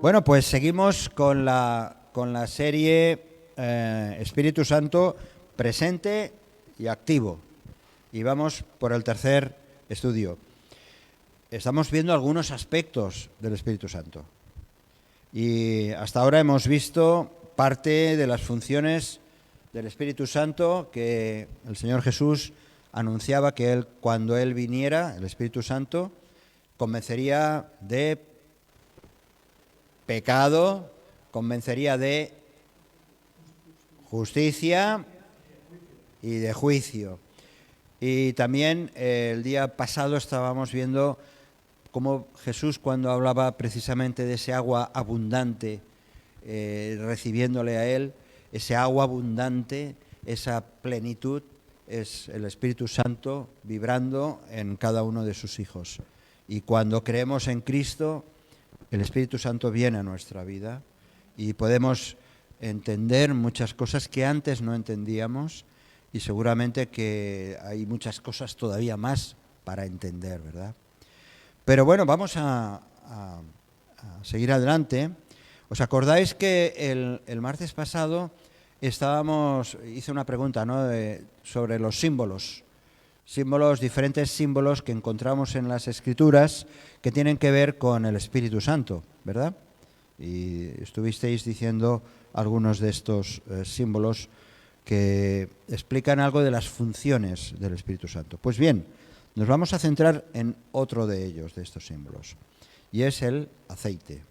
Bueno, pues seguimos con la serie Espíritu Santo presente y activo. Y vamos por el tercer estudio. Estamos viendo algunos aspectos del Espíritu Santo. Y hasta ahora hemos visto parte de las funciones del Espíritu Santo que el Señor Jesús anunciaba que cuando Él viniera, el Espíritu Santo, convencería de pecado, convencería de justicia y de juicio. Y también el día pasado estábamos viendo cómo Jesús, cuando hablaba precisamente de ese agua abundante, recibiéndole a Él, ese agua abundante, esa plenitud, es el Espíritu Santo vibrando en cada uno de sus hijos. Y cuando creemos en Cristo, el Espíritu Santo viene a nuestra vida y podemos entender muchas cosas que antes no entendíamos, y seguramente que hay muchas cosas todavía más para entender, ¿verdad? Pero bueno, vamos a seguir adelante. ¿Os acordáis que el martes pasado hice una pregunta, ¿no?, sobre los símbolos? Diferentes símbolos que encontramos en las Escrituras que tienen que ver con el Espíritu Santo, ¿verdad? Y estuvisteis diciendo algunos de estos símbolos que explican algo de las funciones del Espíritu Santo. Pues bien, nos vamos a centrar en otro de ellos, de estos símbolos, y es el aceite.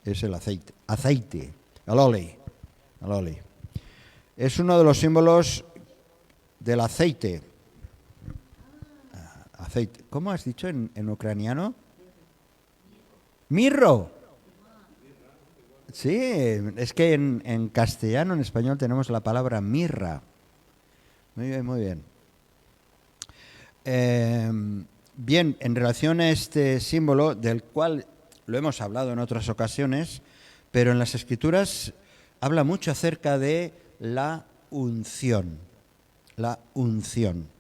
Es el aceite, el oli. Es uno de los símbolos del aceite. Aceite. ¿Cómo has dicho en ucraniano? Mirro. Sí, es que en castellano, en español, tenemos la palabra mirra. Muy bien, muy bien. Bien, en relación a este símbolo, del cual lo hemos hablado en otras ocasiones, pero en las Escrituras habla mucho acerca de la unción. La unción.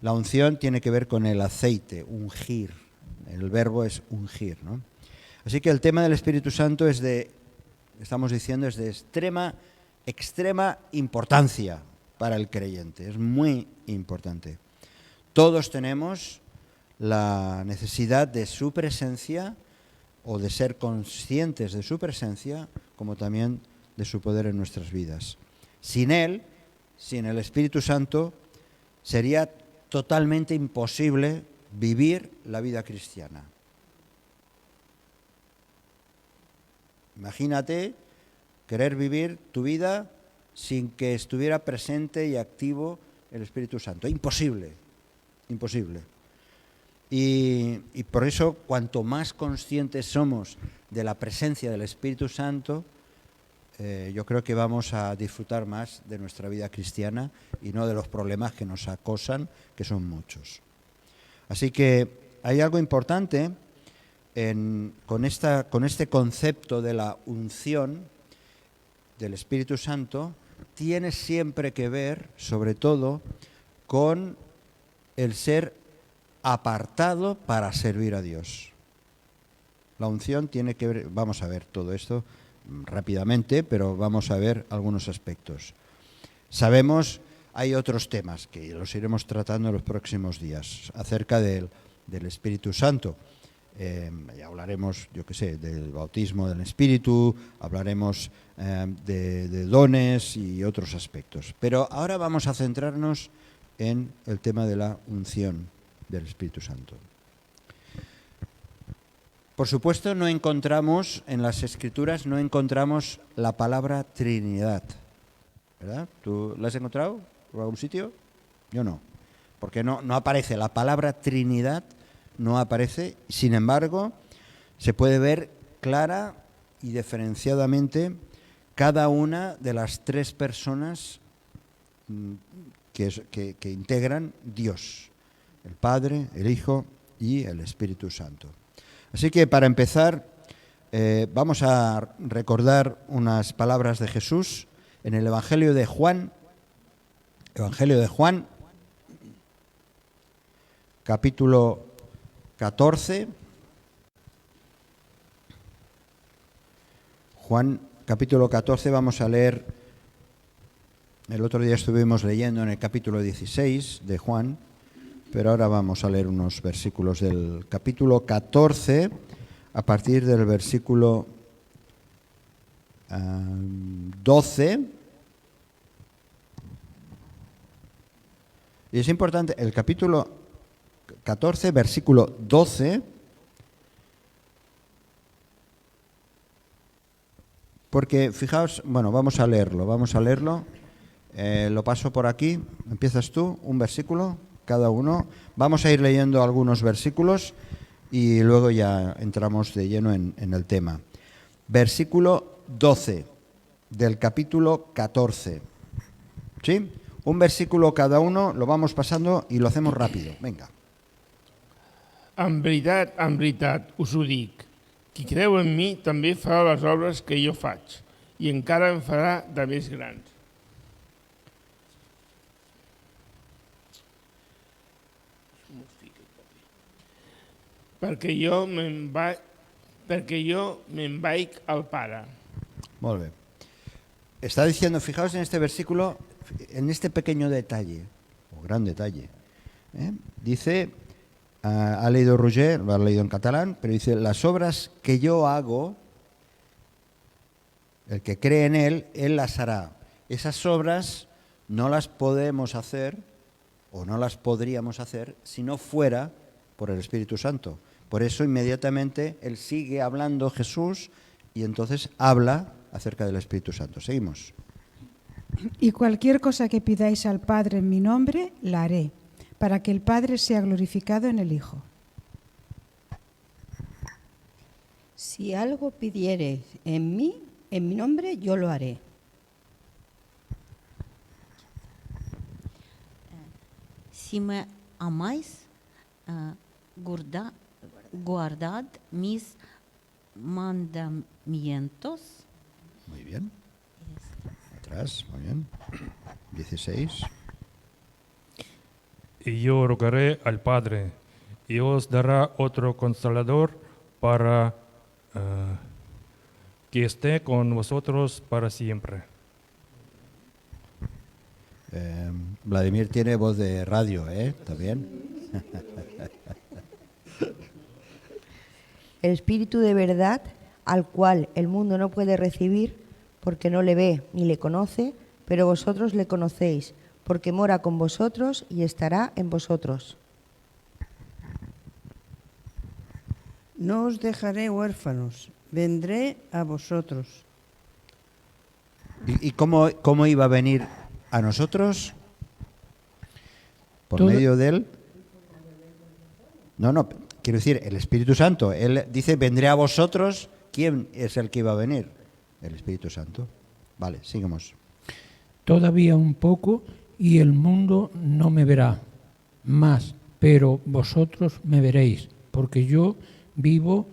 La unción tiene que ver con el aceite, ungir. El verbo es ungir, ¿no? Así que el tema del Espíritu Santo es de extrema importancia para el creyente. Es muy importante. Todos tenemos la necesidad de su presencia, o de ser conscientes de su presencia, como también de su poder en nuestras vidas. Sin Él, sin el Espíritu Santo, sería totalmente imposible vivir la vida cristiana. Imagínate querer vivir tu vida sin que estuviera presente y activo el Espíritu Santo. Imposible, imposible. Y por eso, cuanto más conscientes somos de la presencia del Espíritu Santo, yo creo que vamos a disfrutar más de nuestra vida cristiana y no de los problemas que nos acosan, que son muchos. Así que hay algo importante con este concepto de la unción del Espíritu Santo. Tiene siempre que ver, sobre todo, con el ser apartado para servir a Dios. La unción tiene que ver, vamos a ver todo esto rápidamente, pero vamos a ver algunos aspectos. Sabemos, hay otros temas que los iremos tratando en los próximos días acerca del Espíritu Santo. Ya hablaremos, del bautismo del Espíritu, hablaremos de dones y otros aspectos. Pero ahora vamos a centrarnos en el tema de la unción del Espíritu Santo. Por supuesto, en las Escrituras no encontramos la palabra Trinidad, ¿verdad? ¿Tú la has encontrado por algún sitio? Yo no, porque no aparece la palabra Trinidad, no aparece. Sin embargo, se puede ver clara y diferenciadamente cada una de las tres personas que integran Dios: el Padre, el Hijo y el Espíritu Santo. Así que, para empezar, vamos a recordar unas palabras de Jesús en el Evangelio de Juan, capítulo 14, Juan capítulo 14 vamos a leer, el otro día estuvimos leyendo en el capítulo 16 de Juan, pero ahora vamos a leer unos versículos del capítulo 14 a partir del versículo 12. Y es importante, el capítulo 14, versículo 12, porque fijaos, bueno, vamos a leerlo. Lo paso por aquí, empiezas tú, un versículo, cada uno. Vamos a ir leyendo algunos versículos y luego ya entramos de lleno en el tema. Versículo 12 del capítulo 14. ¿Sí? Un versículo cada uno, lo vamos pasando y lo hacemos rápido. Venga. En veritat, us ho dic. Qui creu en mi també farà les obres que jo faig, i encara en farà de més grans. Perquè jo me'n vaig al Pare. Molt bé. Está diciendo, fijaos en este versículo, en este pequeño detalle, o gran detalle. Dice, ha leído Roger, lo ha leído en catalán, pero dice, las obras que yo hago, el que cree en él las hará. Esas obras no las podemos hacer, o no las podríamos hacer, si no fuera por el Espíritu Santo. Por eso inmediatamente él sigue hablando Jesús y entonces habla acerca del Espíritu Santo. Seguimos. Y cualquier cosa que pidáis al Padre en mi nombre, la haré, para que el Padre sea glorificado en el Hijo. Si algo pidiereis en mi nombre, yo lo haré. Si me amáis, guardad mis mandamientos. Muy bien. Atrás, muy bien. 16. Y yo rogaré al Padre, y os dará otro consolador para que esté con vosotros para siempre. Vladimir tiene voz de radio, ¿Está bien? El Espíritu de verdad, al cual el mundo no puede recibir, porque no le ve ni le conoce, pero vosotros le conocéis, porque mora con vosotros y estará en vosotros. No os dejaré huérfanos, vendré a vosotros. ¿Y cómo iba a venir a nosotros? ¿Por medio de él? No, quiero decir, el Espíritu Santo. Él dice, vendré a vosotros. ¿Quién es el que iba a venir? El Espíritu Santo. Vale, sigamos. Todavía un poco y el mundo no me verá más, pero vosotros me veréis, porque yo vivo,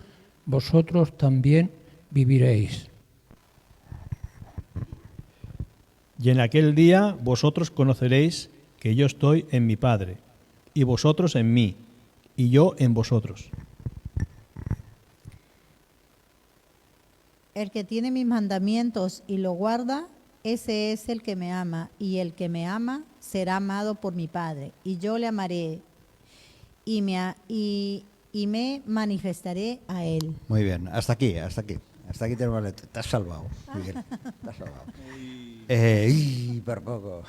vosotros también viviréis. Y en aquel día vosotros conoceréis que yo estoy en mi Padre, y vosotros en mí, y yo en vosotros. El que tiene mis mandamientos y lo guarda, ese es el que me ama, y el que me ama será amado por mi Padre, y yo le amaré y me manifestaré a él. Muy bien, hasta aquí tenemos la letra. Te has salvado, muy bien, te has salvado. Por poco.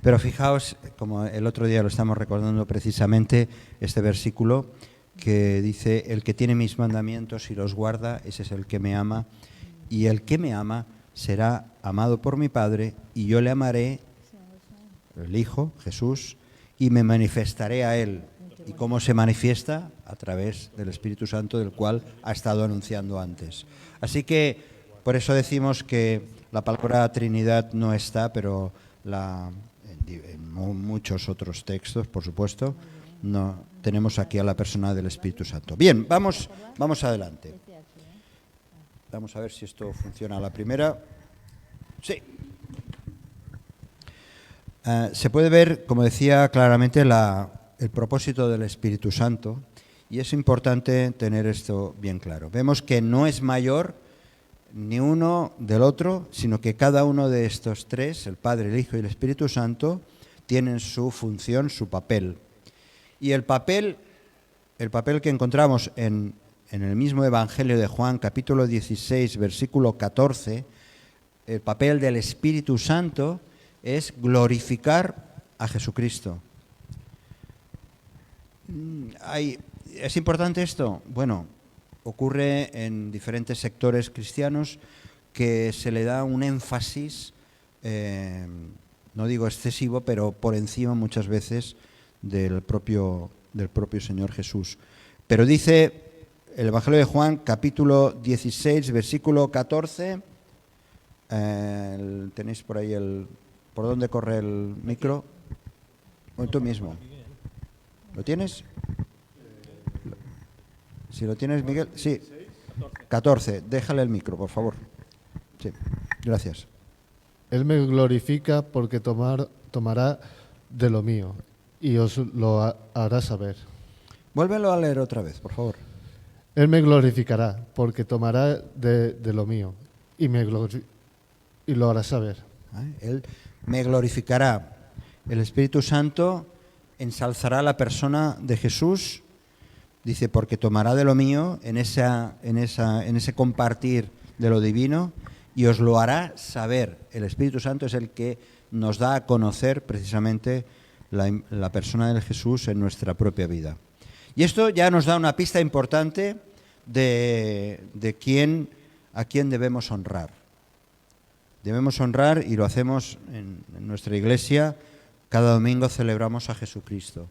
Pero fijaos, como el otro día lo estamos recordando precisamente, este versículo que dice, el que tiene mis mandamientos y los guarda, ese es el que me ama, y el que me ama será amado por mi Padre, y yo le amaré, el Hijo, Jesús, y me manifestaré a él. ¿Y cómo se manifiesta? A través del Espíritu Santo, del cual ha estado anunciando antes. Así que, por eso decimos que la palabra Trinidad no está, pero en muchos otros textos, por supuesto, no tenemos aquí a la persona del Espíritu Santo. Bien, vamos adelante. Vamos a ver si esto funciona a la primera. Sí. Se puede ver, como decía claramente, el propósito del Espíritu Santo, y es importante tener esto bien claro. Vemos que no es mayor ni uno del otro, sino que cada uno de estos tres, el Padre, el Hijo y el Espíritu Santo, tienen su función, su papel. Y el papel que encontramos en el mismo Evangelio de Juan, capítulo 16, versículo 14, el papel del Espíritu Santo es glorificar a Jesucristo. ¿Es importante esto? Bueno, ocurre en diferentes sectores cristianos que se le da un énfasis, no digo excesivo, pero por encima muchas veces del propio Señor Jesús. Pero dice el Evangelio de Juan, capítulo 16, versículo 14, tenéis por ahí ¿por dónde corre el micro? ¿O tú mismo? ¿Lo tienes? Si lo tienes, Miguel. Sí. 14. Déjale el micro, por favor. Sí. Gracias. Él me glorifica porque tomará de lo mío y os lo hará saber. Vuélvelo a leer otra vez, por favor. Él me glorificará porque tomará de lo mío y lo hará saber. Él me glorificará. El Espíritu Santo ensalzará la persona de Jesús. Dice, porque tomará de lo mío en ese compartir de lo divino y os lo hará saber. El Espíritu Santo es el que nos da a conocer precisamente la persona de Jesús en nuestra propia vida. Y esto ya nos da una pista importante de a quién debemos honrar. Debemos honrar, y lo hacemos en nuestra iglesia, cada domingo celebramos a Jesucristo.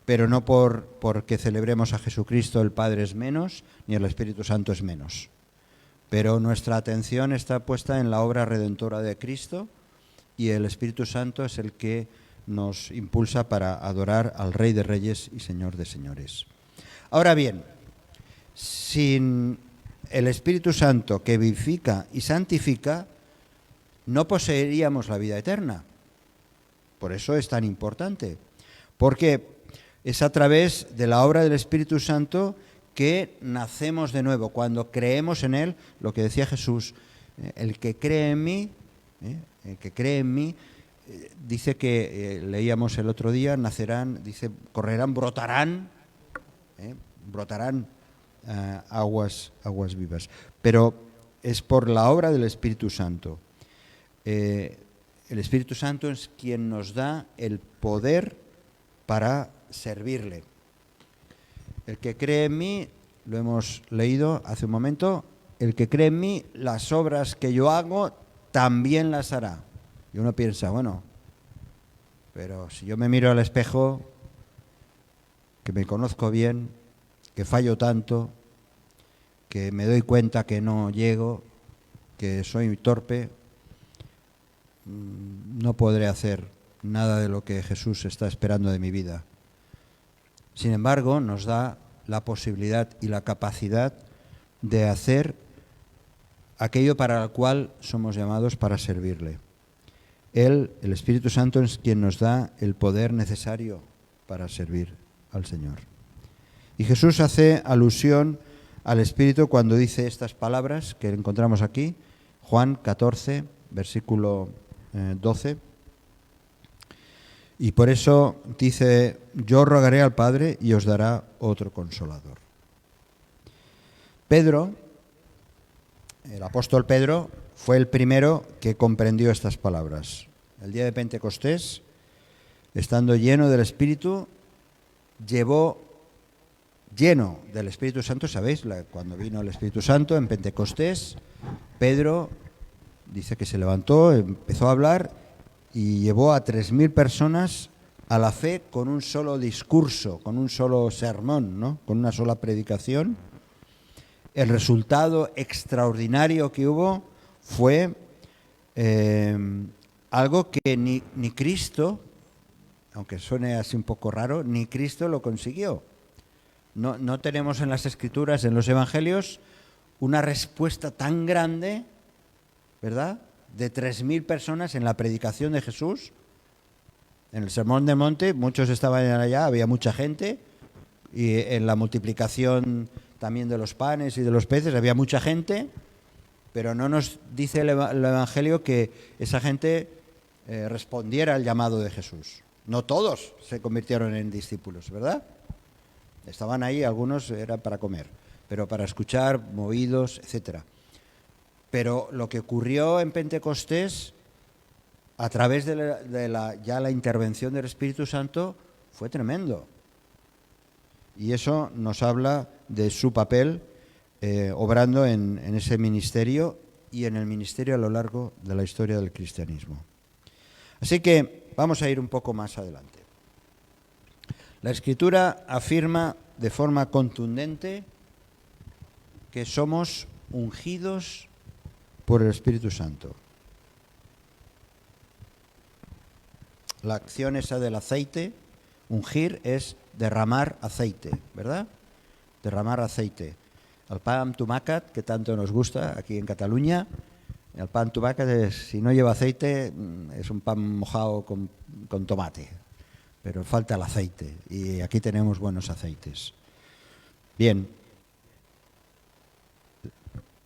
Pero no porque celebremos a Jesucristo el Padre es menos, ni el Espíritu Santo es menos. Pero nuestra atención está puesta en la obra redentora de Cristo y el Espíritu Santo es el que nos impulsa para adorar al Rey de Reyes y Señor de Señores. Ahora bien, sin el Espíritu Santo que vivifica y santifica, no poseeríamos la vida eterna. Por eso es tan importante, porque es a través de la obra del Espíritu Santo que nacemos de nuevo. Cuando creemos en Él, lo que decía Jesús, el que cree en mí, dice que, leíamos el otro día, nacerán, dice, correrán, brotarán aguas vivas. Pero es por la obra del Espíritu Santo. El Espíritu Santo es quien nos da el poder para servirle. El que cree en mí, lo hemos leído hace un momento, el que cree en mí, las obras que yo hago también las hará. Y uno piensa, bueno, pero si yo me miro al espejo, que me conozco bien, que fallo tanto, que me doy cuenta que no llego, que soy torpe, no podré hacer nada de lo que Jesús está esperando de mi vida. Sin embargo, nos da la posibilidad y la capacidad de hacer aquello para lo cual somos llamados para servirle. Él, el Espíritu Santo, es quien nos da el poder necesario para servir al Señor. Y Jesús hace alusión al Espíritu cuando dice estas palabras que encontramos aquí, Juan 14, versículo 12. Y por eso dice, yo rogaré al Padre y os dará otro consolador. Pedro, el apóstol Pedro, fue el primero que comprendió estas palabras. El día de Pentecostés, estando lleno del Espíritu, lleno del Espíritu Santo, ¿sabéis? Cuando vino el Espíritu Santo en Pentecostés, Pedro dice que se levantó, empezó a hablar y llevó a 3.000 personas a la fe con un solo discurso, con un solo sermón, ¿no? Con una sola predicación. El resultado extraordinario que hubo fue algo que ni Cristo, aunque suene así un poco raro, ni Cristo lo consiguió. No tenemos en las Escrituras, en los Evangelios, una respuesta tan grande, ¿verdad?, de 3.000 personas en la predicación de Jesús. En el Sermón del Monte, muchos estaban allá, había mucha gente, y en la multiplicación también de los panes y de los peces había mucha gente, pero no nos dice el Evangelio que esa gente respondiera al llamado de Jesús. No todos se convirtieron en discípulos, ¿verdad? Estaban ahí, algunos era para comer, pero para escuchar, movidos, etcétera. Pero lo que ocurrió en Pentecostés, a través de la intervención del Espíritu Santo, fue tremendo. Y eso nos habla de su papel obrando en ese ministerio y en el ministerio a lo largo de la historia del cristianismo. Así que vamos a ir un poco más adelante. La Escritura afirma de forma contundente que somos ungidos por el Espíritu Santo. La acción esa del aceite, ungir, es derramar aceite, ¿verdad? Derramar aceite. El pan amb tomàquet, que tanto nos gusta aquí en Cataluña, el pan tomàquet, si no lleva aceite, es un pan mojado con tomate, pero falta el aceite y aquí tenemos buenos aceites. Bien,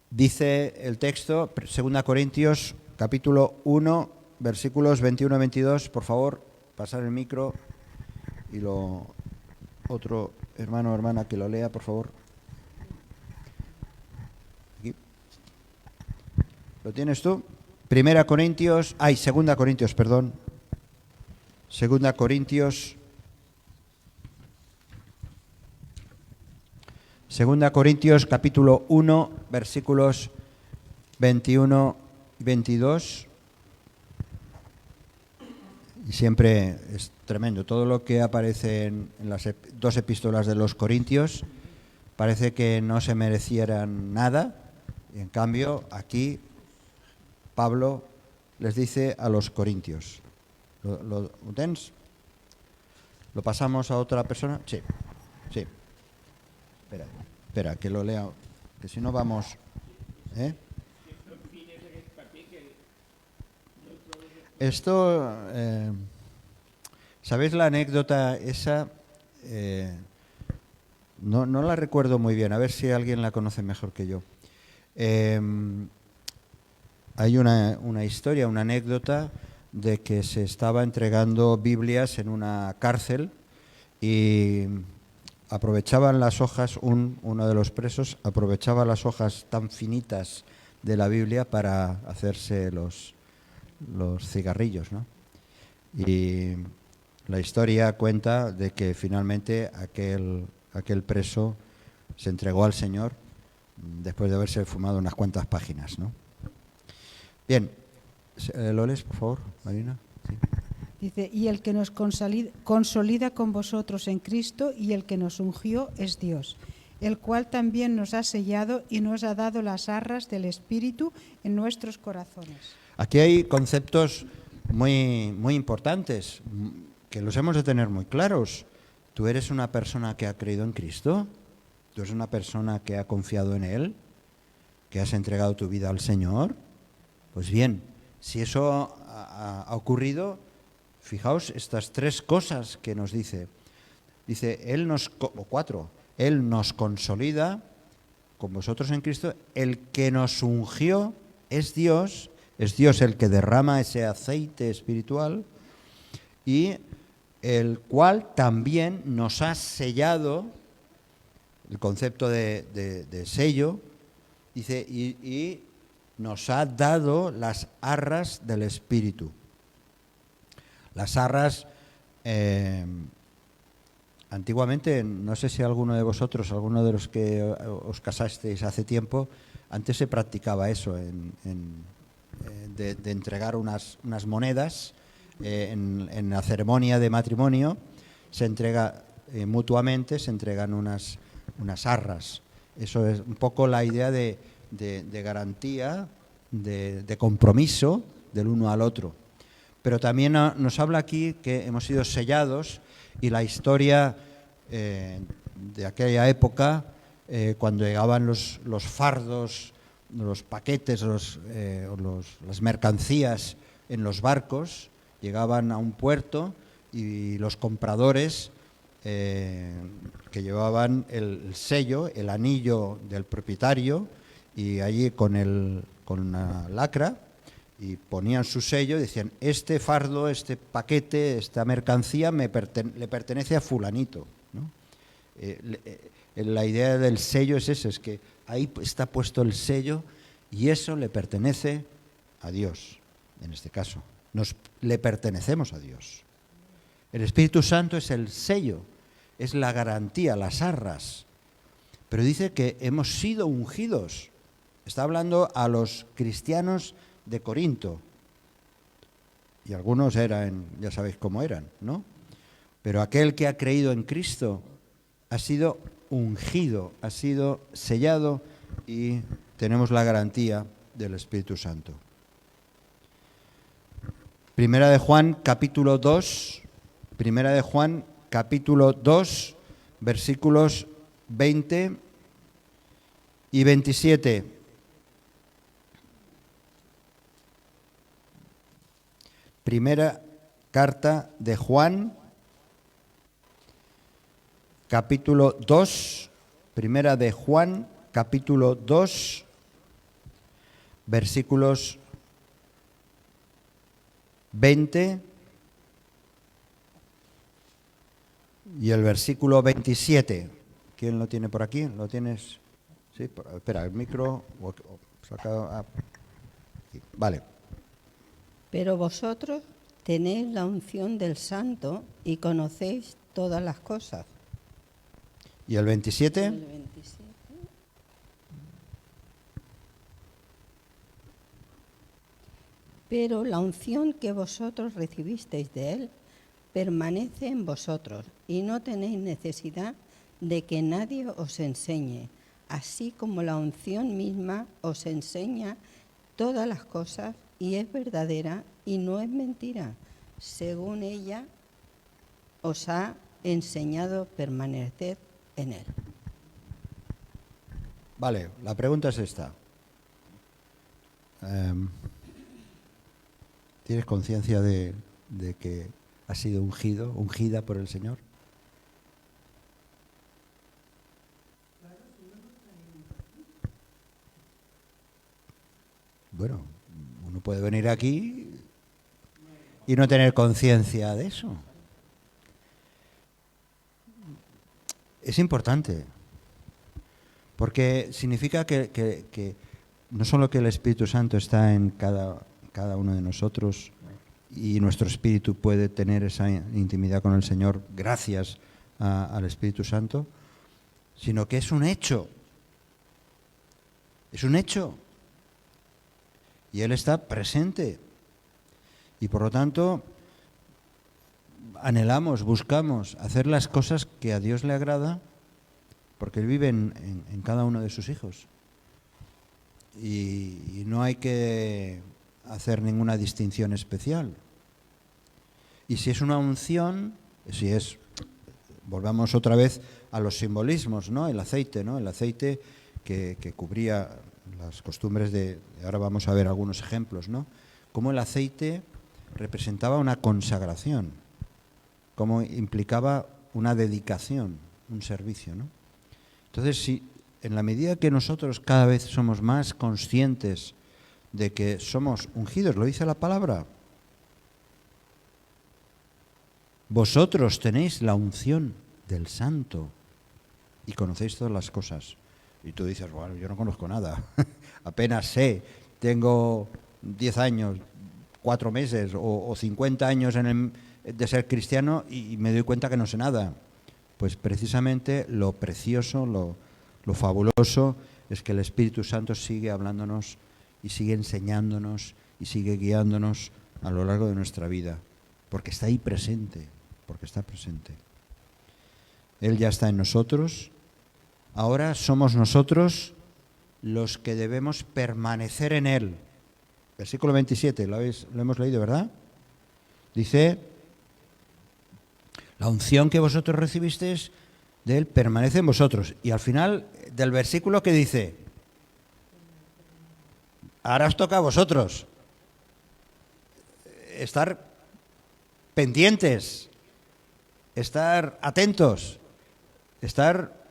dice el texto, 2 Corintios, capítulo 1, versículos 21 y 22, por favor, pasar el micro y lo otro hermano o hermana que lo lea, por favor. Aquí. ¿Lo tienes tú? 2 Corintios, perdón. 2 Corintios. 2 Corintios capítulo 1, versículos 21 y 22. Y siempre es tremendo. Todo lo que aparece en las dos epístolas de los Corintios parece que no se merecieran nada. Y en cambio, aquí Pablo les dice a los corintios. ¿Lo tens? ¿Lo pasamos a otra persona? Sí. Espera, que lo lea, que si no vamos... Esto, ¿sabéis la anécdota esa? No la recuerdo muy bien, a ver si alguien la conoce mejor que yo. Hay una historia, una anécdota de que se estaba entregando Biblias en una cárcel y aprovechaban las hojas, uno de los presos aprovechaba las hojas tan finitas de la Biblia para hacerse los cigarrillos, ¿no? Y la historia cuenta de que finalmente aquel preso se entregó al Señor después de haberse fumado unas cuantas páginas, ¿no? Bien, ¿lo lees, por favor, Marina? Sí. Dice, y el que nos consolida con vosotros en Cristo y el que nos ungió es Dios, el cual también nos ha sellado y nos ha dado las arras del Espíritu en nuestros corazones. Aquí hay conceptos muy, muy importantes que los hemos de tener muy claros. ¿Tú eres una persona que ha creído en Cristo? ¿Tú eres una persona que ha confiado en Él? ¿Que has entregado tu vida al Señor? Pues bien, si eso ha ocurrido, fijaos estas tres cosas que nos dice. Dice, Él nos consolida con vosotros en Cristo, el que nos ungió es Dios el que derrama ese aceite espiritual y el cual también nos ha sellado, el concepto de sello, dice, y nos ha dado las arras del Espíritu. Las arras, antiguamente, no sé si alguno de vosotros, alguno de los que os casasteis hace tiempo, antes se practicaba eso, de entregar unas monedas en la ceremonia de matrimonio, se entrega mutuamente, se entregan unas arras. Eso es un poco la idea de garantía, de compromiso del uno al otro. Pero también nos habla aquí que hemos sido sellados y la historia de aquella época, cuando llegaban los fardos, los paquetes, las mercancías en los barcos, llegaban a un puerto y los compradores que llevaban el sello, el anillo del propietario, y allí con con una lacra y ponían su sello y decían, este fardo, este paquete, esta mercancía le pertenece a fulanito, ¿no? La idea del sello es esa, es que ahí está puesto el sello y eso le pertenece a Dios, en este caso. Le pertenecemos a Dios. El Espíritu Santo es el sello, es la garantía, las arras. Pero dice que hemos sido ungidos. Está hablando a los cristianos de Corinto. Y algunos eran, ya sabéis cómo eran, ¿no? Pero aquel que ha creído en Cristo ha sido ungido, ha sido sellado y tenemos la garantía del Espíritu Santo. Primera de Juan, capítulo 2, Primera de Juan, capítulo 2, versículos 20 y 27. Primera carta de Juan, capítulo 2, Primera de Juan, capítulo 2, versículos 20 y el versículo 27. ¿Quién lo tiene por aquí? ¿Lo tienes? Sí, espera, el micro. Vale. Pero vosotros tenéis la unción del Santo y conocéis todas las cosas. ¿Y el 27? El 27. Pero la unción que vosotros recibisteis de Él permanece en vosotros y no tenéis necesidad de que nadie os enseñe, así como la unción misma os enseña todas las cosas y es verdadera y no es mentira, según ella os ha enseñado permanecer en Él. Vale, la pregunta es esta. ¿Tienes conciencia de que has sido ungida por el Señor? Bueno, uno puede venir aquí y no tener conciencia de eso. Es importante, porque significa que no solo que el Espíritu Santo está en cada uno de nosotros y nuestro espíritu puede tener esa intimidad con el Señor gracias al Espíritu Santo, sino que es un hecho. Es un hecho. Y Él está presente. Y por lo tanto, anhelamos, buscamos hacer las cosas que a Dios le agrada, porque Él vive en cada uno de sus hijos. Y no hay que hacer ninguna distinción especial. Y si es una unción, volvamos otra vez a los simbolismos, ¿no? El aceite, ¿no? El aceite que cubría las costumbres ahora vamos a ver algunos ejemplos, ¿no? Cómo el aceite representaba una consagración, cómo implicaba una dedicación, un servicio, ¿no? Entonces, si en la medida que nosotros cada vez somos más conscientes de que somos ungidos, lo dice la palabra, vosotros tenéis la unción del Santo y conocéis todas las cosas. Y tú dices, bueno, yo no conozco nada, apenas sé, tengo 10 años, 4 meses o 50 años de ser cristiano y me doy cuenta que no sé nada. Pues precisamente lo precioso, lo fabuloso es que el Espíritu Santo sigue hablándonos y sigue enseñándonos y sigue guiándonos a lo largo de nuestra vida, porque está ahí presente, porque está presente. Él ya está en nosotros. Ahora somos nosotros los que debemos permanecer en Él. Versículo 27, lo hemos leído, ¿verdad? Dice, la unción que vosotros recibisteis de Él permanece en vosotros. Y al final del versículo, ¿qué dice? Ahora os toca a vosotros estar pendientes, estar atentos, estar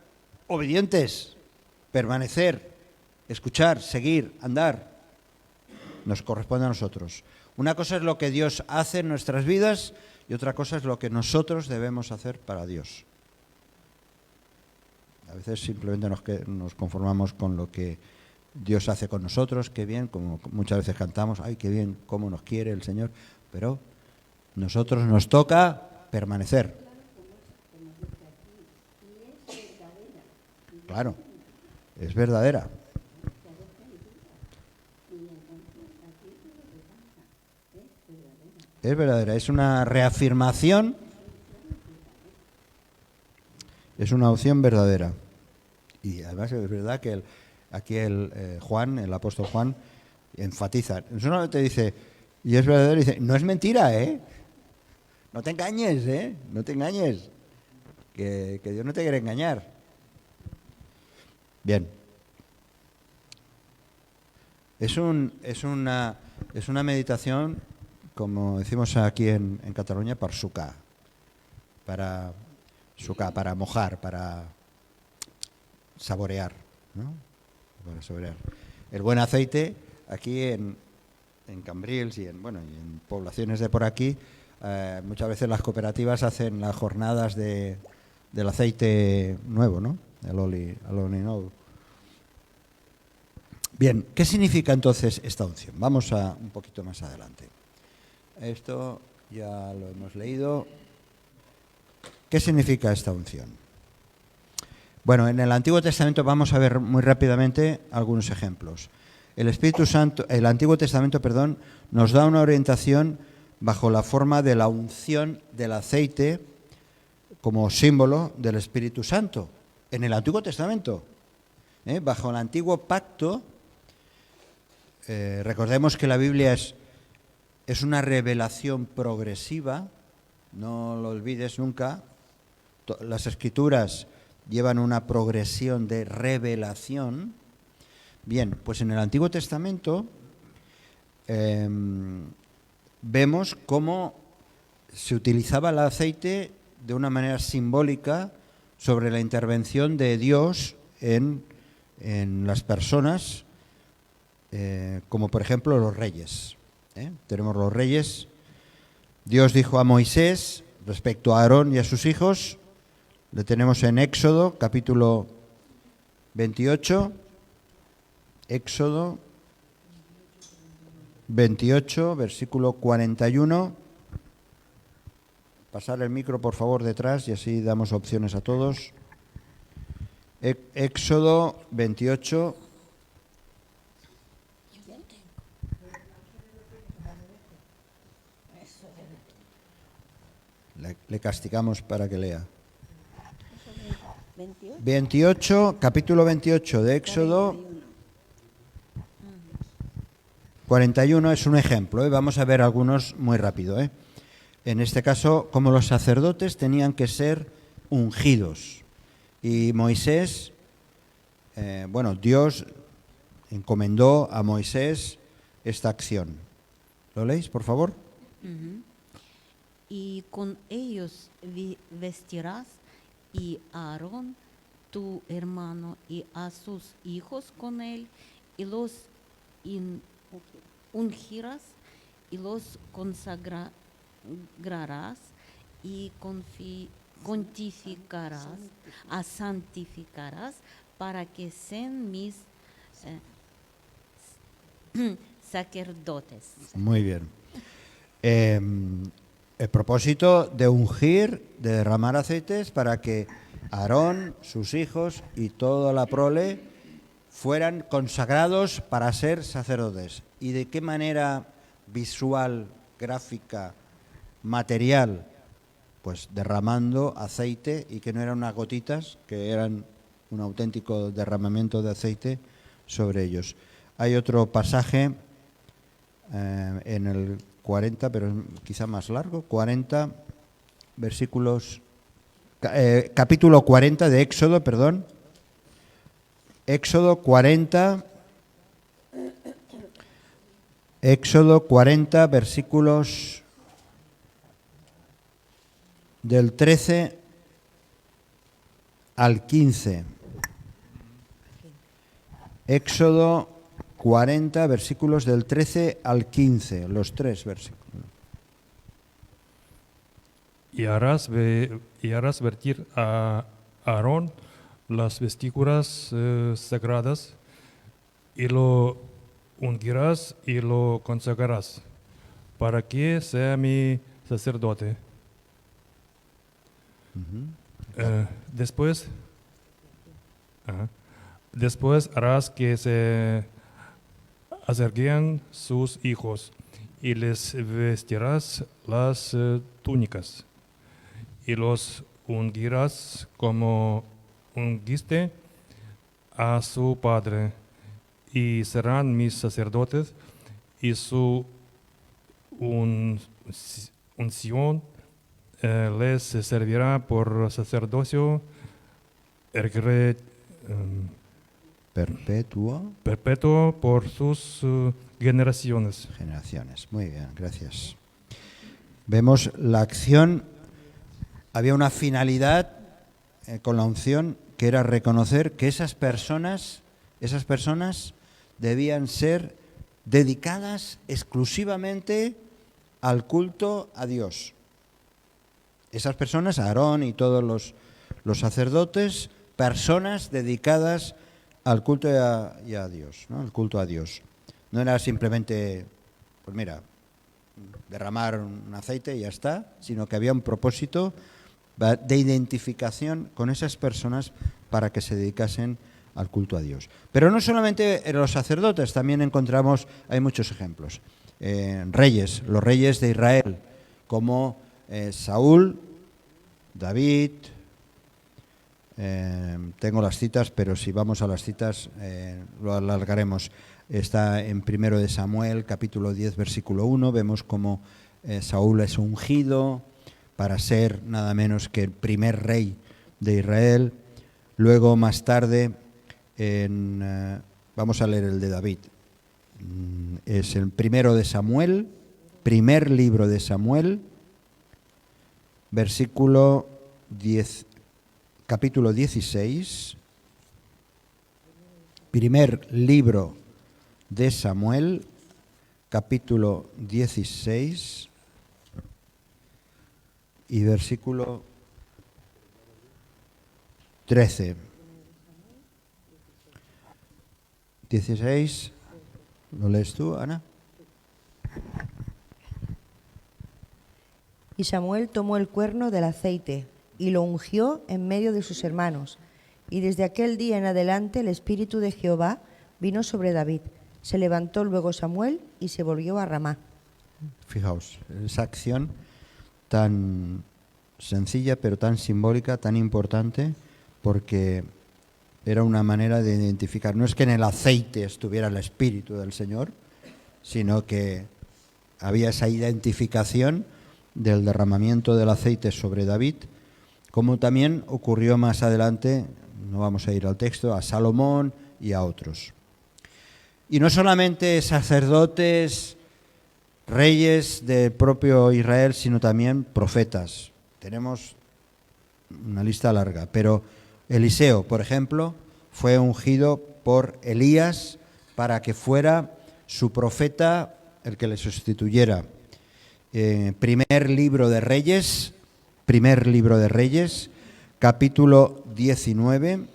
obedientes, permanecer, escuchar, seguir, andar. nos corresponde a nosotros. Una cosa es lo que Dios hace en nuestras vidas y otra cosa es lo que nosotros debemos hacer para Dios. A veces simplemente nos conformamos con lo que Dios hace con nosotros, qué bien, como muchas veces cantamos, ay, qué bien, cómo nos quiere el Señor, pero nosotros nos toca permanecer. Claro, es verdadera. Es verdadera, es una reafirmación, es una opción verdadera. Y además es verdad que aquí Juan, el apóstol Juan, enfatiza. No solamente dice, y es verdadero, dice, no es mentira, ¿eh? No te engañes, ¿eh? No te engañes. Que Dios no te quiere engañar. Bien. Es una meditación, como decimos aquí en Cataluña, para sucar, para mojar, para saborear, ¿no? Para saborear. El buen aceite, aquí en Cambrils y en poblaciones de por aquí, muchas veces las cooperativas hacen las jornadas del aceite nuevo, ¿no? El oli nou. Bien, ¿qué significa entonces esta unción? Vamos a un poquito más adelante. Esto ya lo hemos leído. ¿Qué significa esta unción? Bueno, en el Antiguo Testamento vamos a ver muy rápidamente algunos ejemplos. El Antiguo Testamento, nos da una orientación bajo la forma de la unción del aceite como símbolo del Espíritu Santo. En el Antiguo Testamento, bajo el Antiguo Pacto, recordemos que la Biblia es una revelación progresiva, no lo olvides nunca. Las Escrituras llevan una progresión de revelación. Bien, pues en el Antiguo Testamento vemos cómo se utilizaba el aceite de una manera simbólica sobre la intervención de Dios en las personas, como por ejemplo los reyes. Tenemos los reyes. Dios dijo a Moisés respecto a Aarón y a sus hijos, le tenemos en Éxodo, capítulo 28, Éxodo 28, versículo 41. Pasar el micro, por favor, detrás y así damos opciones a todos. Éxodo 28. Le castigamos para que lea. 28, capítulo 28 de Éxodo 41 es un ejemplo. Vamos a ver algunos muy rápido. En este caso, como los sacerdotes tenían que ser ungidos. Y Moisés, Dios encomendó a Moisés esta acción. ¿Lo leéis, por favor? Y con ellos vestirás y a Aarón, tu hermano, y a sus hijos con él, y los ungirás y los consagrarás y santificarás para que sean mis sacerdotes. Muy bien. El propósito de ungir, de derramar aceites para que Aarón, sus hijos y toda la prole fueran consagrados para ser sacerdotes. ¿Y de qué manera visual, gráfica, material? Pues derramando aceite, y que no eran unas gotitas, que eran un auténtico derramamiento de aceite sobre ellos. Hay otro pasaje en el 40, pero quizá más largo, 40 versículos, capítulo 40 de Éxodo, Éxodo 40, versículos del 13 al 15. Éxodo 40, versículos del 13 al 15, los 3 versículos. Y harás vertir a Aarón las vestiduras sagradas, y lo ungirás y lo consagrarás, para que sea mi sacerdote. Después harás que se acerquen sus hijos, y les vestirás las túnicas, y los ungirás como ungiste a su padre, y serán mis sacerdotes, y su unción les servirá por sacerdocio perpetuo por sus generaciones. Muy bien, gracias. Vemos la acción, había una finalidad con la unción, que era reconocer que esas personas debían ser dedicadas exclusivamente al culto a Dios. Esas personas, Aarón y todos los sacerdotes, personas dedicadas al culto y a Dios, ¿no? El culto a Dios. No era simplemente, pues mira, derramar un aceite y ya está, sino que había un propósito de identificación con esas personas para que se dedicasen al culto a Dios. Pero no solamente en los sacerdotes, también encontramos, hay muchos ejemplos, reyes, los reyes de Israel, como Saúl, David, tengo las citas, pero si vamos a las citas lo alargaremos. Está en 1 de Samuel, capítulo 10, versículo 1, vemos cómo Saúl es ungido para ser nada menos que el primer rey de Israel. Luego, más tarde, vamos a leer el de David. Es el 1 de Samuel, primer libro de Samuel, versículo 10, capítulo 16, primer libro de Samuel, capítulo 16 y versículo 13. 16, ¿lo lees tú, Ana? Y Samuel tomó el cuerno del aceite y lo ungió en medio de sus hermanos. Y desde aquel día en adelante el Espíritu de Jehová vino sobre David. Se levantó luego Samuel y se volvió a Ramá. Fijaos, esa acción tan sencilla pero tan simbólica, tan importante, porque era una manera de identificar. No es que en el aceite estuviera el Espíritu del Señor, sino que había esa identificación del derramamiento del aceite sobre David, como también ocurrió más adelante, no vamos a ir al texto, a Salomón y a otros. Y no solamente sacerdotes, reyes del propio Israel, sino también profetas. Tenemos una lista larga, pero Eliseo, por ejemplo, fue ungido por Elías para que fuera su profeta el que le sustituyera. Primer libro de Reyes, capítulo 19.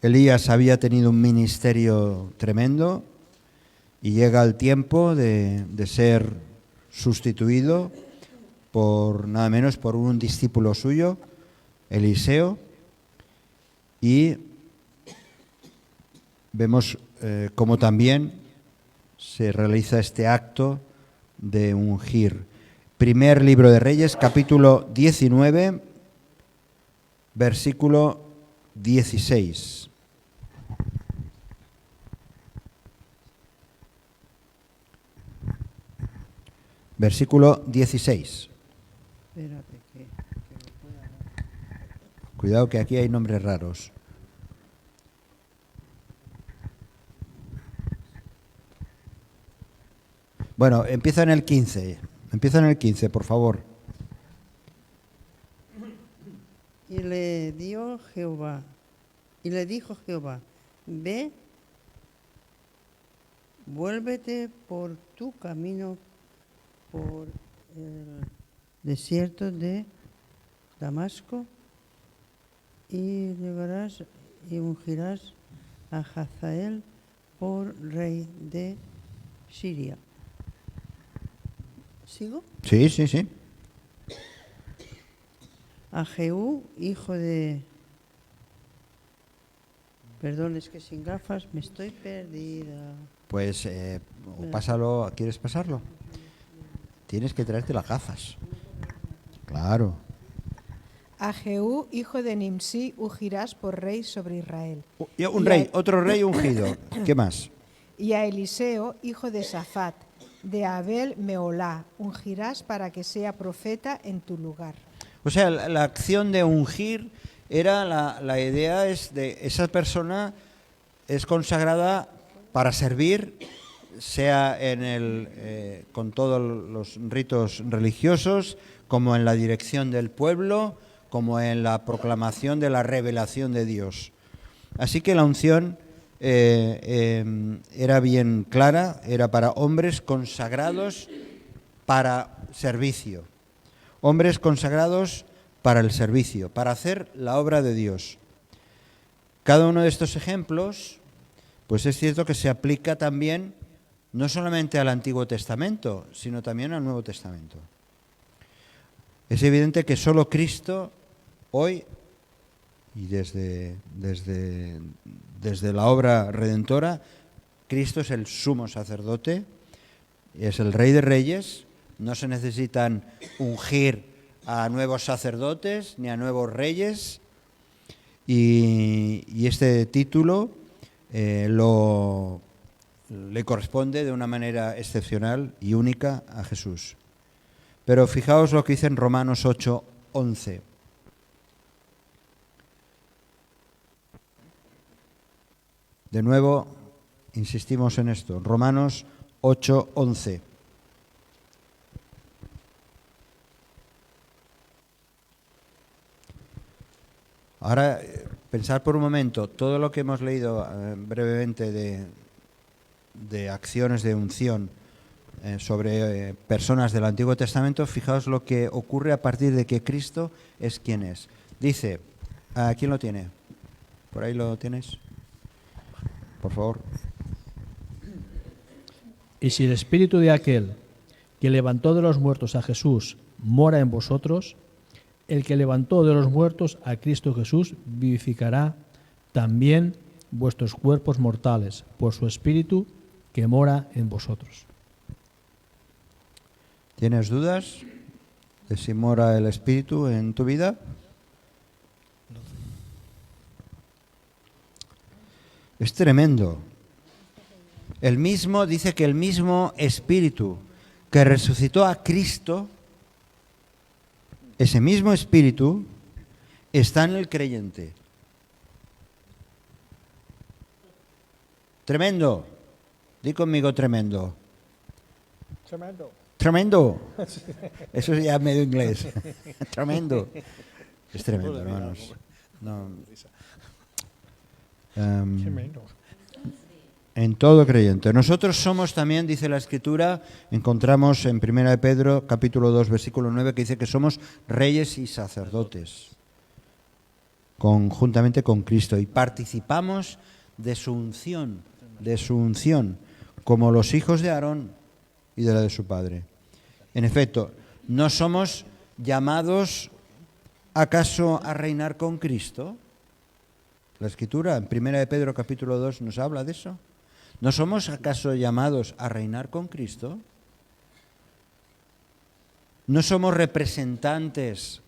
Elías había tenido un ministerio tremendo y llega el tiempo de ser sustituido por nada menos por un discípulo suyo, Eliseo, y vemos cómo también se realiza este acto de ungir. Primer libro de Reyes, capítulo 19, versículo 16. Versículo 16. Espérate que Cuidado que aquí hay nombres raros. Bueno, empieza en el 15. Empieza en el 15, por favor. Y le dijo Jehová, ve vuélvete por tu camino por el desierto de Damasco y llevarás y ungirás a Hazael por rey de Siria. ¿Sigo? Sí, sí, sí. A Jehú, hijo de... Perdón, es que sin gafas me estoy perdida. Pues pásalo, ¿quieres pasarlo? Tienes que traerte las gafas. Claro. A Jehú, hijo de Nimsi, ungirás por rey sobre Israel. Un rey, otro rey ungido. ¿Qué más? Y a Eliseo, hijo de Safat, de Abel Meolá, ungirás para que sea profeta en tu lugar. O sea, la acción de ungir era la idea es de esa persona es consagrada para servir, sea en con todos los ritos religiosos, como en la dirección del pueblo, como en la proclamación de la revelación de Dios. Así que la unción era bien clara, era para hombres consagrados para servicio, hombres consagrados para el servicio, para hacer la obra de Dios. Cada uno de estos ejemplos, pues es cierto que se aplica también no solamente al Antiguo Testamento, sino también al Nuevo Testamento. Es evidente que solo Cristo hoy, y desde la obra redentora, Cristo es el sumo sacerdote, es el Rey de Reyes, no se necesitan ungir a nuevos sacerdotes ni a nuevos reyes, y este título le corresponde de una manera excepcional y única a Jesús. Pero fijaos lo que dice en Romanos 8:11. De nuevo, insistimos en esto, Romanos 8:11. Ahora, pensar por un momento, todo lo que hemos leído brevemente de acciones de unción sobre personas del Antiguo Testamento, fijaos lo que ocurre a partir de que Cristo es quien es. Dice, ¿quién lo tiene? ¿Por ahí lo tienes? Por favor. Y si el espíritu de aquel que levantó de los muertos a Jesús mora en vosotros, el que levantó de los muertos a Cristo Jesús vivificará también vuestros cuerpos mortales por su espíritu que mora en vosotros. ¿Tienes dudas de si mora el espíritu en tu vida? Es tremendo. Dice que el mismo espíritu que resucitó a Cristo, ese mismo espíritu está en el creyente. Tremendo. Di conmigo tremendo. Tremendo. Tremendo. Eso ya medio inglés. Tremendo. Es tremendo, hermanos. No. En todo creyente. Nosotros somos también, dice la Escritura, encontramos en 1 Pedro capítulo 2 versículo 9 que dice que somos reyes y sacerdotes conjuntamente con Cristo y participamos de su unción, como los hijos de Aarón y de la de su padre. En efecto, ¿no somos llamados acaso a reinar con Cristo? La Escritura en 1 Pedro capítulo 2 nos habla de eso. ¿No somos acaso llamados a reinar con Cristo? ¿No somos representantes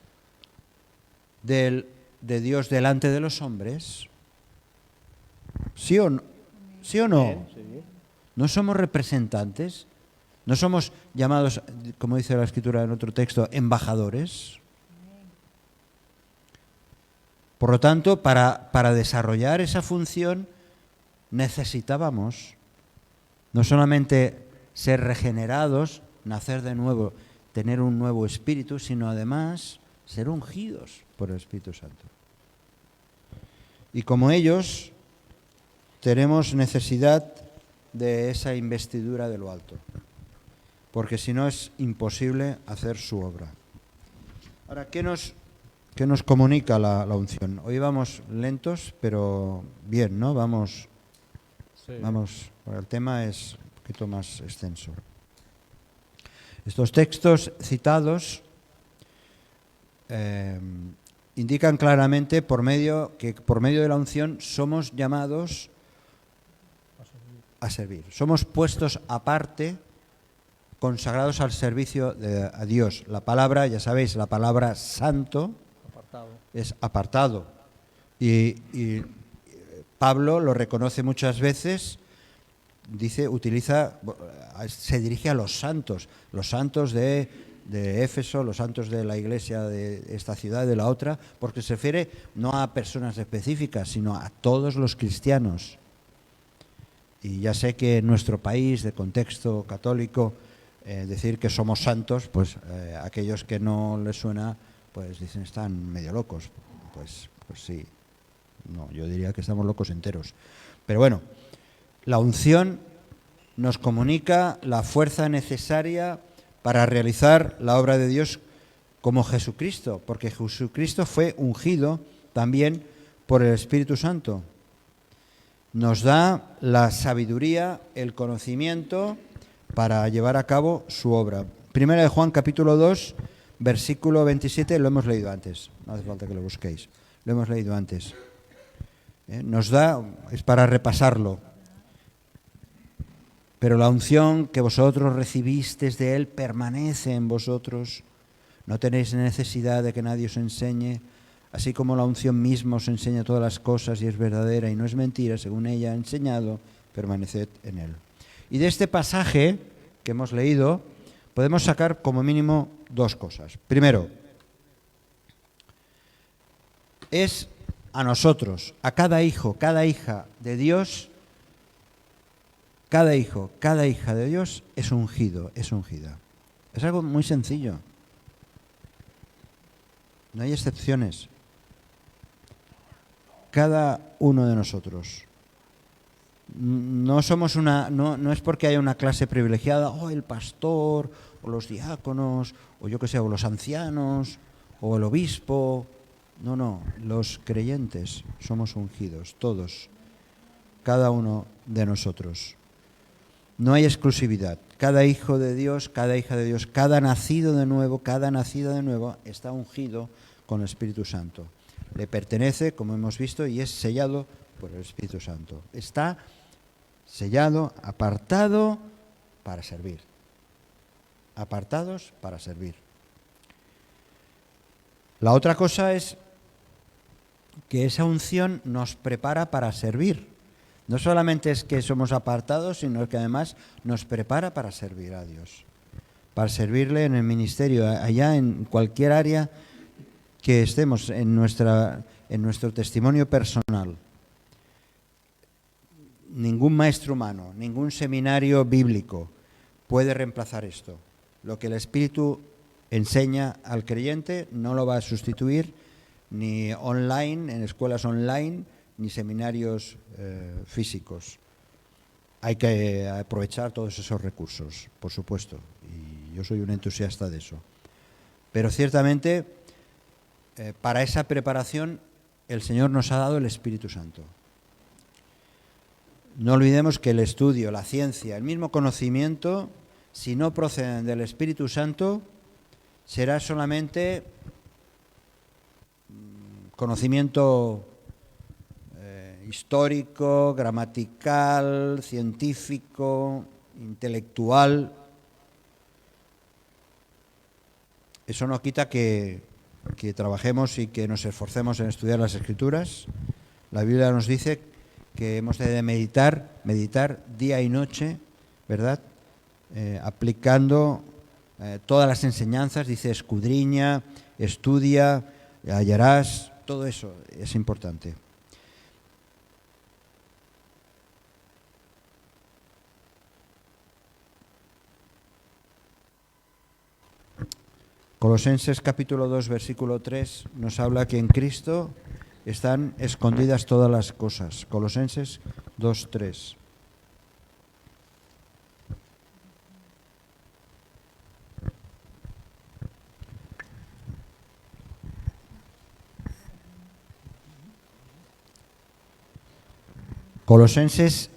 de Dios delante de los hombres? ¿Sí o no? ¿Sí o no? ¿No somos representantes? ¿No somos llamados, como dice la Escritura en otro texto, embajadores? Por lo tanto, para desarrollar esa función necesitábamos no solamente ser regenerados, nacer de nuevo, tener un nuevo espíritu, sino además ser ungidos por el Espíritu Santo. Y como ellos, tenemos necesidad de esa investidura de lo alto, porque si no es imposible hacer su obra. Ahora, ¿qué nos comunica la unción? Hoy vamos lentos, pero bien, ¿no? Vamos, el tema es un poquito más extenso. Estos textos citados indican claramente que por medio de la unción somos llamados a servir. Somos puestos aparte, consagrados al servicio a Dios. La palabra, ya sabéis, la palabra santo es apartado. Y Pablo lo reconoce muchas veces, se dirige a los santos de Éfeso, los santos de la iglesia de esta ciudad, de la otra, porque se refiere no a personas específicas, sino a todos los cristianos. Y ya sé que en nuestro país, de contexto católico, decir que somos santos, pues aquellos que no les suena, pues dicen están medio locos. Pues sí, no, yo diría que estamos locos enteros. Pero bueno, la unción nos comunica la fuerza necesaria para realizar la obra de Dios como Jesucristo, porque Jesucristo fue ungido también por el Espíritu Santo. Nos da la sabiduría, el conocimiento para llevar a cabo su obra. Primera de Juan, capítulo 2, versículo 27, lo hemos leído antes, no hace falta que lo busquéis, lo hemos leído antes. Nos da, es para repasarlo. Pero la unción que vosotros recibisteis de Él permanece en vosotros. No tenéis necesidad de que nadie os enseñe, así como la unción misma os enseña todas las cosas y es verdadera y no es mentira, según ella ha enseñado, permaneced en Él. Y de este pasaje que hemos leído podemos sacar como mínimo dos cosas. Primero, es a nosotros, a cada hijo, cada hija de Dios, cada hijo, cada hija de Dios es ungido, es ungida. Es algo muy sencillo. No hay excepciones. Cada uno de nosotros. No somos no es porque haya una clase privilegiada, el pastor, o los diáconos, o yo que sé, o los ancianos, o el obispo. No, los creyentes somos ungidos, todos, cada uno de nosotros. No hay exclusividad. Cada hijo de Dios, cada hija de Dios, cada nacido de nuevo, cada nacida de nuevo está ungido con el Espíritu Santo. Le pertenece, como hemos visto, y es sellado por el Espíritu Santo. Está sellado, apartado para servir. Apartados para servir. La otra cosa es que esa unción nos prepara para servir. No solamente es que somos apartados, sino que además nos prepara para servir a Dios, para servirle en el ministerio, allá en cualquier área que estemos, en nuestro testimonio personal. Ningún maestro humano, ningún seminario bíblico puede reemplazar esto. Lo que el Espíritu enseña al creyente no lo va a sustituir ni online, en escuelas online, ni seminarios físicos. Hay que aprovechar todos esos recursos, por supuesto, y yo soy un entusiasta de eso. Pero ciertamente, para esa preparación, el Señor nos ha dado el Espíritu Santo. No olvidemos que el estudio, la ciencia, el mismo conocimiento, si no proceden del Espíritu Santo, será solamente conocimiento histórico, gramatical, científico, intelectual. Eso no quita que trabajemos y que nos esforcemos en estudiar las Escrituras. La Biblia nos dice que hemos de meditar día y noche, ¿verdad? Aplicando todas las enseñanzas, dice escudriña, estudia, hallarás, todo eso es importante. Colosenses capítulo 2, versículo 3 nos habla que en Cristo están escondidas todas las cosas. Colosenses 2, 3. Colosenses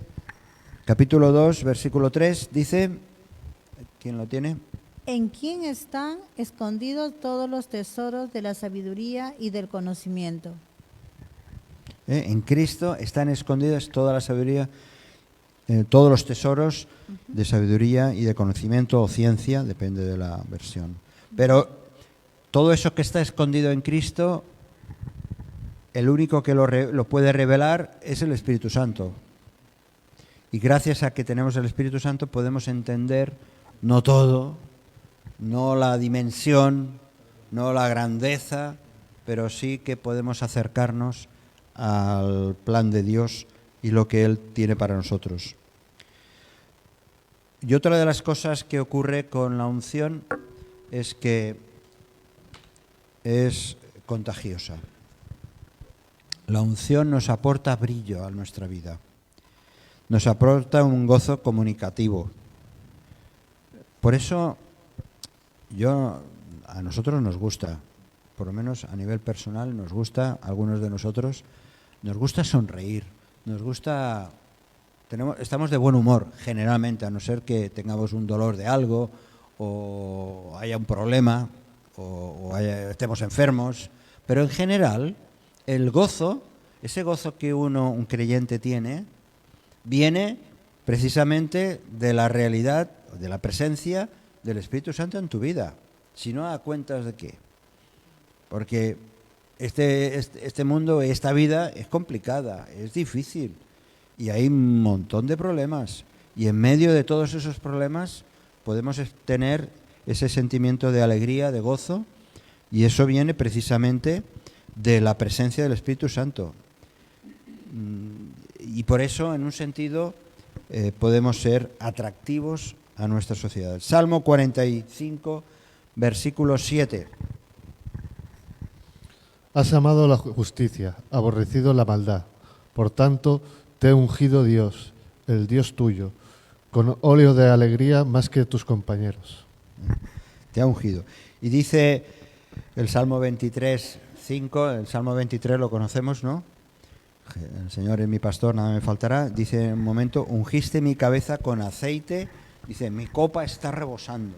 capítulo 2, versículo 3 dice, ¿quién lo tiene? En quien están escondidos todos los tesoros de la sabiduría y del conocimiento. En Cristo están escondidas toda la sabiduría, todos los tesoros de sabiduría y de conocimiento o ciencia, depende de la versión. Pero todo eso que está escondido en Cristo, el único que lo puede revelar es el Espíritu Santo. Y gracias a que tenemos el Espíritu Santo podemos entender no todo, no la dimensión, no la grandeza, pero sí que podemos acercarnos al plan de Dios y lo que Él tiene para nosotros. Y otra de las cosas que ocurre con la unción es que es contagiosa. La unción nos aporta brillo a nuestra vida, nos aporta un gozo comunicativo. Por eso a nosotros nos gusta, por lo menos a nivel personal nos gusta, a algunos de nosotros, nos gusta sonreír, nos gusta, estamos de buen humor generalmente, a no ser que tengamos un dolor de algo o haya un problema o estemos enfermos, pero en general el gozo, ese gozo que un creyente tiene, viene precisamente de la realidad, de la presencia del Espíritu Santo en tu vida. Si no, ¿a cuentas de qué? Porque este mundo, esta vida es complicada, es difícil y hay un montón de problemas. Y en medio de todos esos problemas podemos tener ese sentimiento de alegría, de gozo, y eso viene precisamente de la presencia del Espíritu Santo. Y por eso, en un sentido, podemos ser atractivos a nuestra sociedad. Salmo 45, versículo 7. Has amado la justicia, aborrecido la maldad. Por tanto, te he ungido Dios, el Dios tuyo, con óleo de alegría más que tus compañeros. Te ha ungido. Y dice el Salmo 23, 5, el Salmo 23 lo conocemos, ¿no? El Señor es mi pastor, nada me faltará. Dice en un momento, ungiste mi cabeza con aceite. Dice, mi copa está rebosando.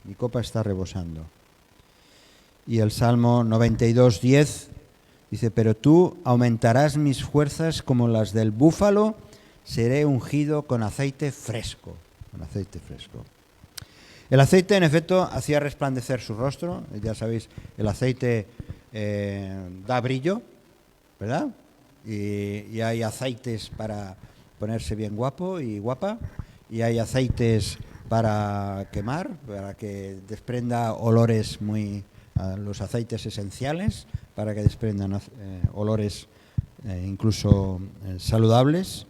Mi copa está rebosando. Y el Salmo 92, 10 dice, pero tú aumentarás mis fuerzas como las del búfalo, seré ungido con aceite fresco. Con aceite fresco. El aceite, en efecto, hacía resplandecer su rostro. Ya sabéis, el aceite da brillo, ¿verdad? Y hay aceites para ponerse bien guapo y guapa, y hay aceites para quemar, para que desprenda olores los aceites esenciales, para que desprendan olores incluso saludables.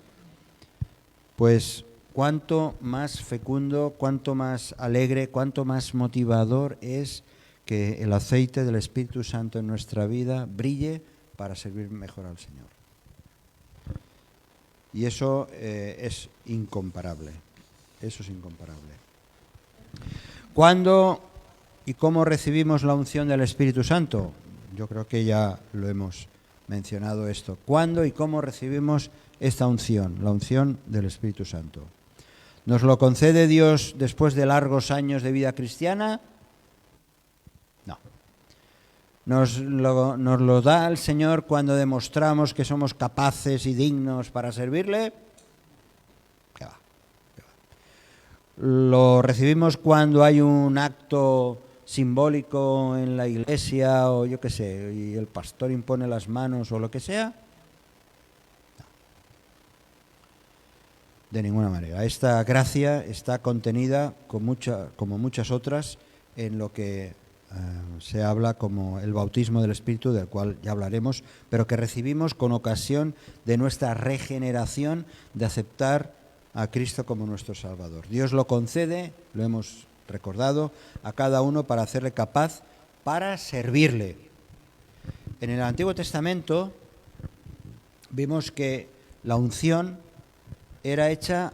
Pues cuánto más fecundo, cuánto más alegre, cuánto más motivador es que el aceite del Espíritu Santo en nuestra vida brille para servir mejor al Señor. Y eso es incomparable. Eso es incomparable. ¿Cuándo y cómo recibimos la unción del Espíritu Santo? Yo creo que ya lo hemos mencionado esto. ¿Cuándo y cómo recibimos esta unción, la unción del Espíritu Santo? ¿Nos lo concede Dios después de largos años de vida cristiana? No. ¿Nos lo da el Señor cuando demostramos que somos capaces y dignos para servirle? ¿Qué va? ¿Lo recibimos cuando hay un acto simbólico en la iglesia o yo qué sé, y el pastor impone las manos o lo que sea? No. De ninguna manera. Esta gracia está contenida, como muchas otras, en lo que se habla como el bautismo del Espíritu, del cual ya hablaremos, pero que recibimos con ocasión de nuestra regeneración, de aceptar a Cristo como nuestro Salvador. Dios lo concede, lo hemos recordado, a cada uno para hacerle capaz para servirle. En el Antiguo Testamento vimos que la unción era hecha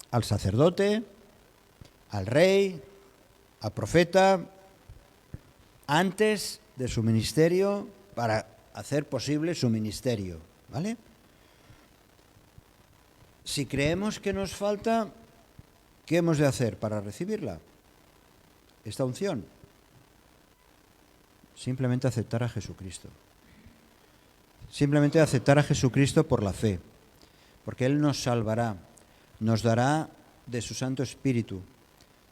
al sacerdote, al rey, al profeta, antes de su ministerio, para hacer posible su ministerio, ¿vale? Si creemos que nos falta, ¿qué hemos de hacer para recibirla? Esta unción. Simplemente aceptar a Jesucristo. Simplemente aceptar a Jesucristo por la fe, porque Él nos salvará, nos dará de su Santo Espíritu,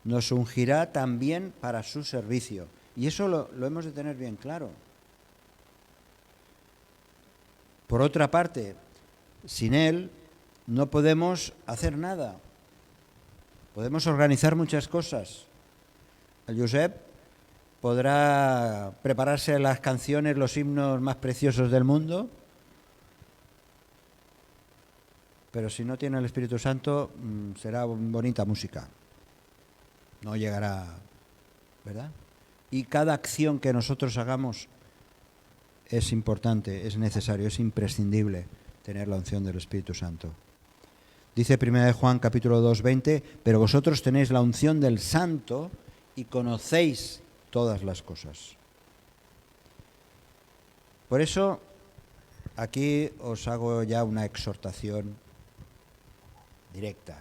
nos ungirá también para su servicio. Y eso lo hemos de tener bien claro. Por otra parte, sin Él no podemos hacer nada. Podemos organizar muchas cosas. El Josep podrá prepararse las canciones, los himnos más preciosos del mundo, pero si no tiene el Espíritu Santo, será bonita música. No llegará, ¿verdad? Y cada acción que nosotros hagamos es importante, es necesario, es imprescindible tener la unción del Espíritu Santo. Dice 1 Juan capítulo 2, 20, pero vosotros tenéis la unción del Santo y conocéis todas las cosas. Por eso, aquí os hago ya una exhortación directa,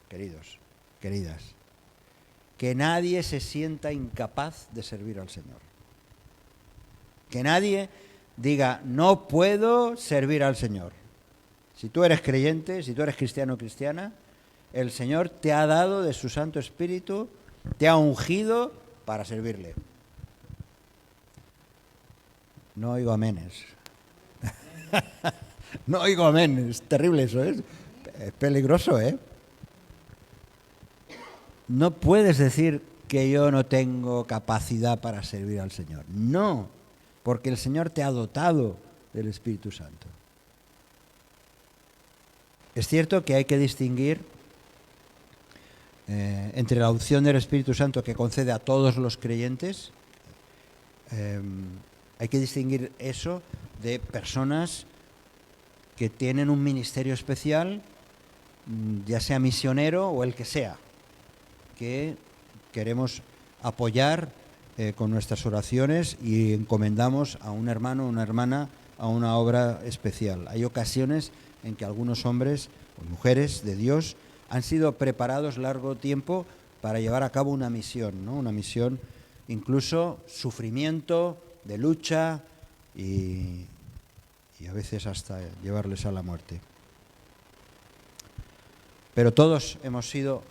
queridos, queridas. Que nadie se sienta incapaz de servir al Señor. Que nadie diga, no puedo servir al Señor. Si tú eres creyente, si tú eres cristiano o cristiana, el Señor te ha dado de su Santo Espíritu, te ha ungido para servirle. No oigo amenes. No oigo amén. Es terrible eso, ¿eh? Es peligroso, ¿eh? No puedes decir que yo no tengo capacidad para servir al Señor. No, porque el Señor te ha dotado del Espíritu Santo. Es cierto que hay que distinguir entre la unción del Espíritu Santo que concede a todos los creyentes, hay que distinguir eso de personas que tienen un ministerio especial, ya sea misionero o el que sea, que queremos apoyar con nuestras oraciones y encomendamos a un hermano o una hermana a una obra especial. Hay ocasiones en que algunos hombres o mujeres de Dios han sido preparados largo tiempo para llevar a cabo una misión, ¿no? Una misión, incluso sufrimiento, de lucha y a veces hasta llevarles a la muerte. Pero todos hemos sido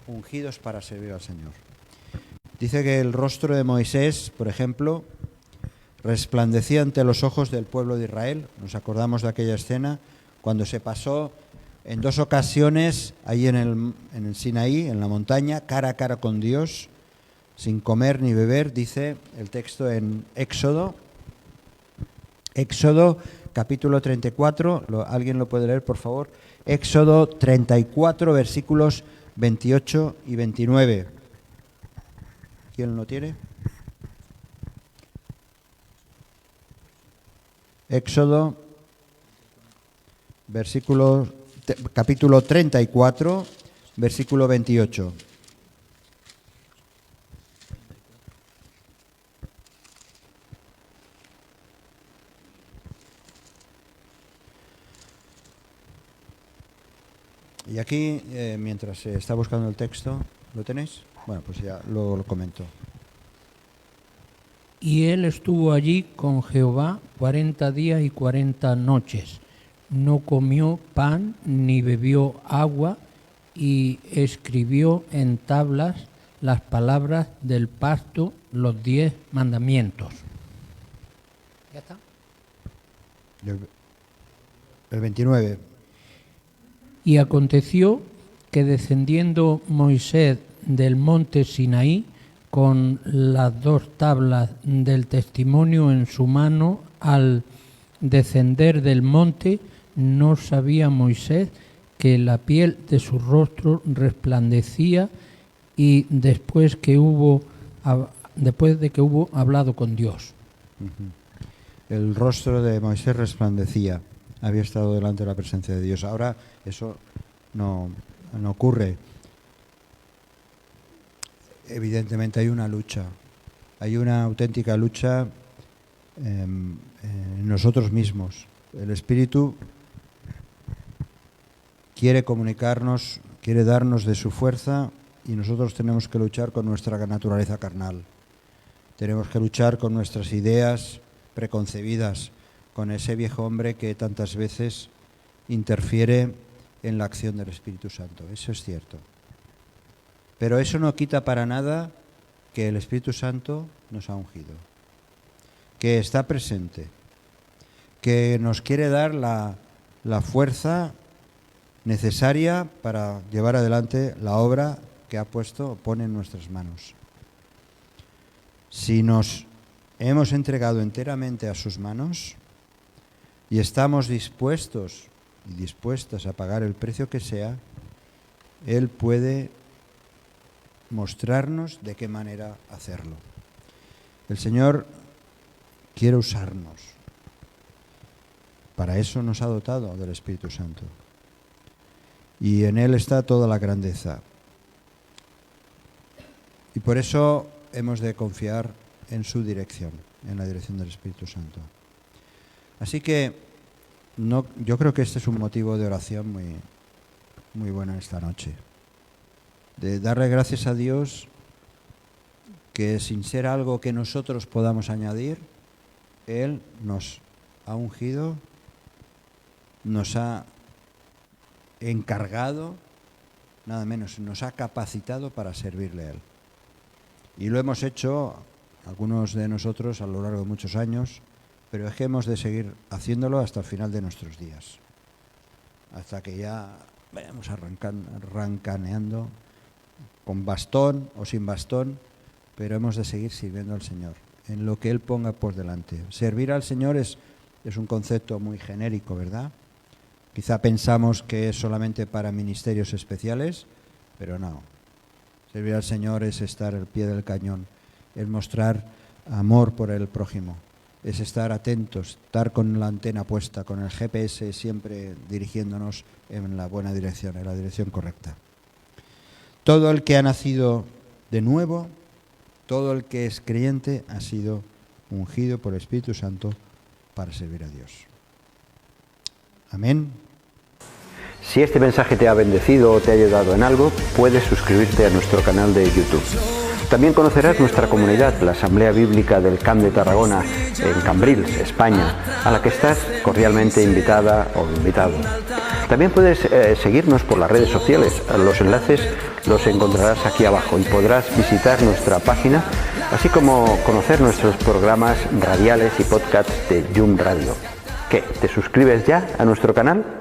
ungidos para servir al Señor. Dice que el rostro de Moisés, por ejemplo, resplandecía ante los ojos del pueblo de Israel. Nos acordamos de aquella escena cuando se pasó en 2 ocasiones ahí en el Sinaí, en la montaña, cara a cara con Dios, sin comer ni beber, dice el texto en Éxodo capítulo 34, ¿alguien lo puede leer, por favor? Éxodo 34, versículos 28 y 29. ¿Quién lo tiene? Éxodo, capítulo 34, versículo 28. Y aquí, mientras se está buscando el texto, ¿lo tenéis? Bueno, pues ya lo comento. Y él estuvo allí con Jehová 40 días y 40 noches. No comió pan ni bebió agua, y escribió en tablas las palabras del pacto, los 10 mandamientos. ¿Ya está? El 29. Y aconteció que descendiendo Moisés del monte Sinaí con las 2 tablas del testimonio en su mano, al descender del monte, no sabía Moisés que la piel de su rostro resplandecía, y después de que hubo hablado con Dios. El rostro de Moisés resplandecía, había estado delante de la presencia de Dios. Ahora eso no ocurre. Evidentemente hay una lucha, hay una auténtica lucha en nosotros mismos. El Espíritu quiere comunicarnos, quiere darnos de su fuerza, y nosotros tenemos que luchar con nuestra naturaleza carnal. Tenemos que luchar con nuestras ideas preconcebidas, con ese viejo hombre que tantas veces interfiere en la acción del Espíritu Santo. Eso es cierto. Pero eso no quita para nada que el Espíritu Santo nos ha ungido, que está presente, que nos quiere dar la fuerza necesaria para llevar adelante la obra que pone en nuestras manos. Si nos hemos entregado enteramente a sus manos y estamos dispuestos y dispuestas a pagar el precio que sea, Él puede mostrarnos de qué manera hacerlo. El Señor quiere usarnos. Para eso nos ha dotado del Espíritu Santo. Y en Él está toda la grandeza. Y por eso hemos de confiar en su dirección, en la dirección del Espíritu Santo. Así que yo creo que este es un motivo de oración muy bueno esta noche. De darle gracias a Dios que sin ser algo que nosotros podamos añadir, Él nos ha ungido, nos ha encargado, nada menos, nos ha capacitado para servirle a Él. Y lo hemos hecho, algunos de nosotros, a lo largo de muchos años, pero es que hemos de seguir haciéndolo hasta el final de nuestros días, hasta que ya vayamos arrancaneando, con bastón o sin bastón, pero hemos de seguir sirviendo al Señor, en lo que Él ponga por delante. Servir al Señor es un concepto muy genérico, ¿verdad? Quizá pensamos que es solamente para ministerios especiales, pero no. Servir al Señor es estar al pie del cañón, es mostrar amor por el prójimo, es estar atentos, estar con la antena puesta, con el GPS siempre dirigiéndonos en la buena dirección, en la dirección correcta. Todo el que ha nacido de nuevo, todo el que es creyente ha sido ungido por el Espíritu Santo para servir a Dios. Amén. Si este mensaje te ha bendecido o te ha ayudado en algo, puedes suscribirte a nuestro canal de YouTube. También conocerás nuestra comunidad, la Asamblea Bíblica del Camp de Tarragona, en Cambrils, España, a la que estás cordialmente invitada o invitado. También puedes seguirnos por las redes sociales. Los enlaces los encontrarás aquí abajo y podrás visitar nuestra página, así como conocer nuestros programas radiales y podcasts de Yum Radio. ¿Qué? ¿Te suscribes ya a nuestro canal?